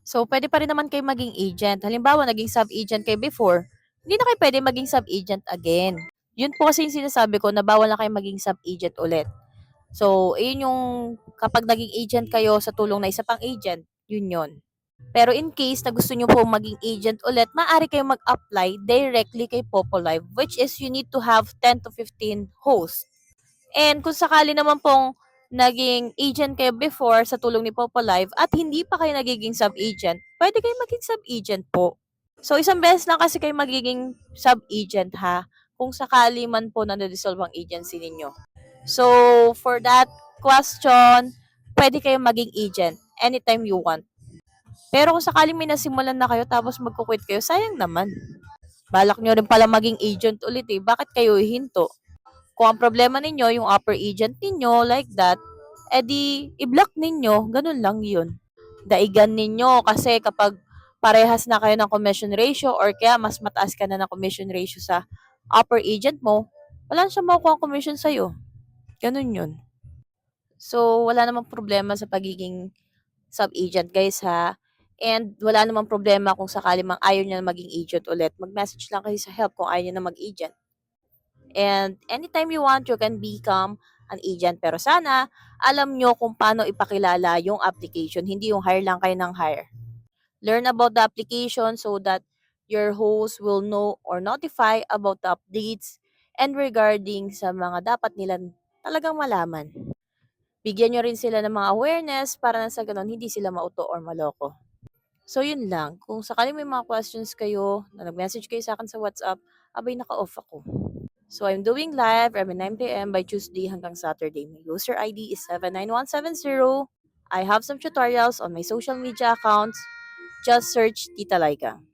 So, pwede pa rin naman kayo maging agent. Halimbawa, naging sub-agent kayo before, hindi na kayo pwede maging sub-agent again. Yun po kasi yung sinasabi ko na bawal na kayo maging sub-agent ulit. So, ayun yung kapag naging agent kayo sa tulong na isa pang agent, yun yun. Pero in case na gusto nyo po maging agent ulit, maaari kayong mag-apply directly kay Popolive, which is you need to have 10 to 15 hosts. And kung sakali naman pong naging agent kayo before sa tulong ni Popolive at hindi pa kayo nagiging sub-agent, pwede kayo maging sub-agent po. So, isang beses lang kasi kayo magiging sub-agent ha, kung sakali man po na na-dissolve ang agency ninyo. So, for that question, pwede kayo maging agent anytime you want. Pero kung sakaling may nasimulan na kayo tapos magkukwit kayo, sayang naman. Balak nyo rin pala maging agent ulit eh. Bakit kayo hihinto? Kung ang problema ninyo, yung upper agent ninyo, like that, edi i-block ninyo, ganun lang yun. Daigan ninyo kasi kapag parehas na kayo ng commission ratio or kaya mas mataas ka na ng commission ratio sa upper agent mo, wala na siyang makukuha commission sa'yo. Ganun yun. So, wala namang problema sa pagiging sub-agent guys ha. And wala namang problema kung sakali mang ayaw niya na maging agent ulit. Mag-message lang kayo sa help kung ayaw niya na mag-agent. And anytime you want, you can become an agent. Pero sana, alam nyo kung paano ipakilala yung application. Hindi yung hire lang kayo ng hire. Learn about the application so that your host will know or notify about the updates and regarding sa mga dapat nila talagang malaman. Bigyan nyo rin sila ng mga awareness para na sa ganun hindi sila mauto or maloko. So, yun lang. Kung sakaling may mga questions kayo, na nag-message kayo sa akin sa WhatsApp, abay naka-off ako. So, I'm doing live every 9 p.m. by Tuesday hanggang Saturday. My user ID is 79170. I have some tutorials on my social media accounts. Just search Tita Laika.